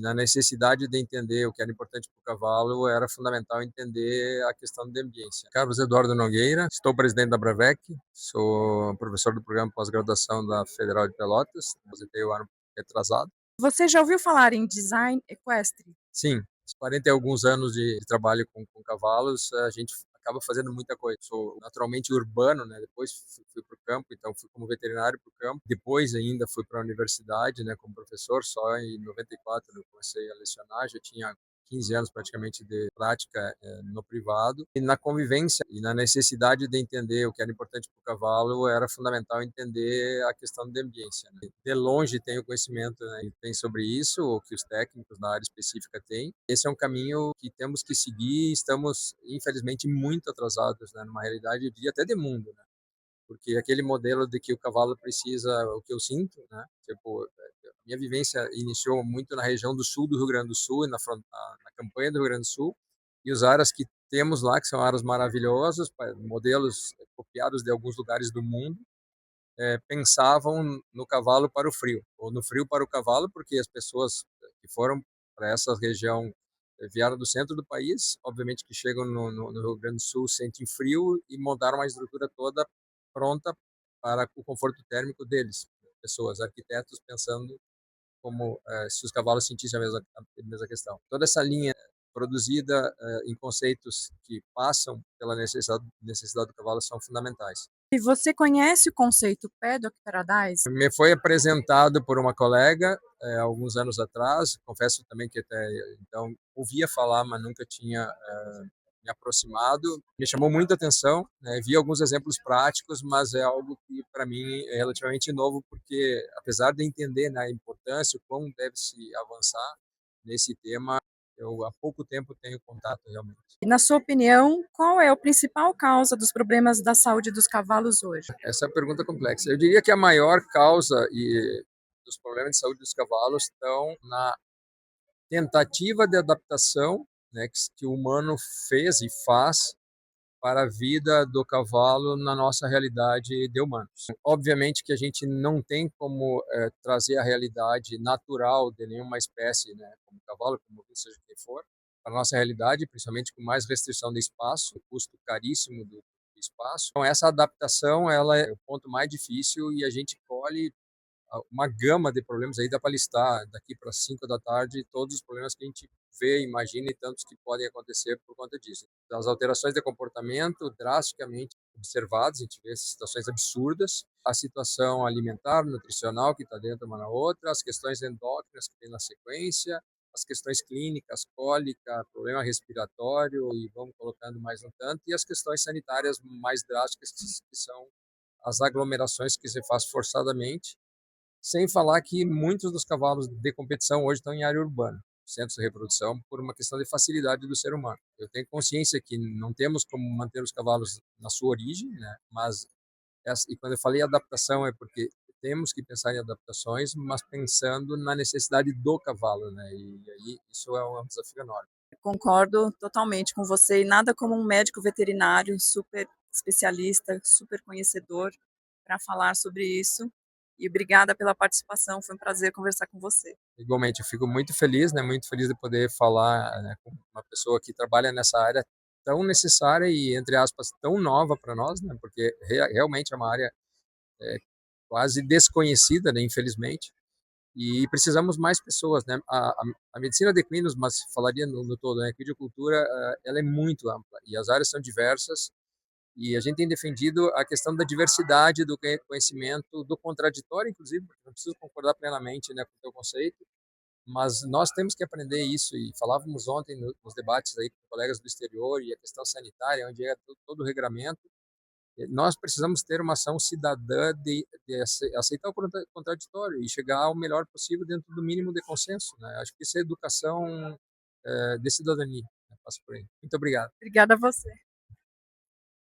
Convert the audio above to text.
Na necessidade de entender o que era importante para o cavalo, era fundamental entender a questão da ambiência. Carlos Eduardo Nogueira, estou presidente da Bravec, sou professor do programa pós-graduação da Federal de Pelotas, visitei o ano retrasado. Você já ouviu falar em design equestre? Sim, 40 e alguns anos de trabalho com cavalos, a gente acaba fazendo muita coisa. Sou naturalmente urbano, né? Depois fui para o campo, então fui como veterinário para o campo. Depois ainda fui para a universidade, né? Como professor. Só em 94 eu comecei a lecionar, já tinha 15 anos praticamente de prática no privado. E na convivência e na necessidade de entender o que era importante para o cavalo, era fundamental entender a questão da ambiência, né? De longe tenho conhecimento, né, e tem sobre isso, o que os técnicos na área específica têm. Esse é um caminho que temos que seguir, estamos infelizmente muito atrasados, né, numa realidade, eu diria até de mundo, né? Porque aquele modelo de que o cavalo precisa, o que eu sinto, né? Tipo, a minha vivência iniciou muito na região do sul do Rio Grande do Sul, na campanha do Rio Grande do Sul, e os aras que temos lá, que são aras maravilhosos, modelos copiados de alguns lugares do mundo, pensavam no cavalo para o frio, ou no frio para o cavalo, porque as pessoas que foram para essa região vieram do centro do país, obviamente que chegam no Rio Grande do Sul, sentem frio e montaram a estrutura toda pronta para o conforto térmico deles, pessoas, arquitetos pensando como se os cavalos sentissem a mesma questão. Toda essa linha produzida em conceitos que passam pela necessidade do cavalo são fundamentais. E você conhece o conceito Paddock Paradise? Me foi apresentado por uma colega alguns anos atrás. Confesso também que até então ouvia falar, mas nunca tinha me aproximado. Me chamou muita atenção, né? Vi alguns exemplos práticos, mas é algo que para mim é relativamente novo, porque apesar de entender, né, a importância, o quão deve se avançar nesse tema, eu há pouco tempo tenho contato realmente. E, na sua opinião, qual é a principal causa dos problemas da saúde dos cavalos hoje? Essa é a pergunta complexa. Eu diria que a maior causa dos problemas de saúde dos cavalos estão na tentativa de adaptação, né, que o humano fez e faz para a vida do cavalo na nossa realidade de humanos. Obviamente que a gente não tem como trazer a realidade natural de nenhuma espécie, né, como cavalo, como seja quem for, para a nossa realidade, principalmente com mais restrição de espaço, o custo caríssimo do espaço. Então essa adaptação ela é o ponto mais difícil e a gente colhe uma gama de problemas aí, dá para listar daqui para 5 da tarde todos os problemas que a gente vê, imagina e tantos que podem acontecer por conta disso. Das alterações de comportamento drasticamente observadas, a gente vê situações absurdas, a situação alimentar, nutricional que está dentro uma na outra, as questões endócrinas que tem na sequência, as questões clínicas, cólica, problema respiratório e vamos colocando mais um tanto, e as questões sanitárias mais drásticas que são as aglomerações que se faz forçadamente, sem falar que muitos dos cavalos de competição hoje estão em área urbana, centros de reprodução, por uma questão de facilidade do ser humano. Eu tenho consciência que não temos como manter os cavalos na sua origem, né? Mas e quando eu falei adaptação é porque temos que pensar em adaptações, mas pensando na necessidade do cavalo, né? E aí isso é um desafio enorme. Concordo totalmente com você e nada como um médico veterinário super especialista, super conhecedor para falar sobre isso. E obrigada pela participação, foi um prazer conversar com você. Igualmente, eu fico muito feliz, né? Muito feliz de poder falar, né, com uma pessoa que trabalha nessa área tão necessária e, entre aspas, tão nova para nós, né? Porque realmente é uma área é, quase desconhecida, né? Infelizmente. E precisamos mais pessoas, né? A medicina de equinos, mas falaria no todo, né? A equidicultura, ela é muito ampla e as áreas são diversas e a gente tem defendido a questão da diversidade do conhecimento, do contraditório, inclusive, porque não preciso concordar plenamente, né, com o teu conceito, mas nós temos que aprender isso e falávamos ontem nos debates aí com colegas do exterior e a questão sanitária, onde é todo o regramento. Nós precisamos ter uma ação cidadã de aceitar o contraditório e chegar ao melhor possível dentro do mínimo de consenso, né? Acho que isso é educação de cidadania, né? Passa por aí. Muito obrigado. Obrigada a você.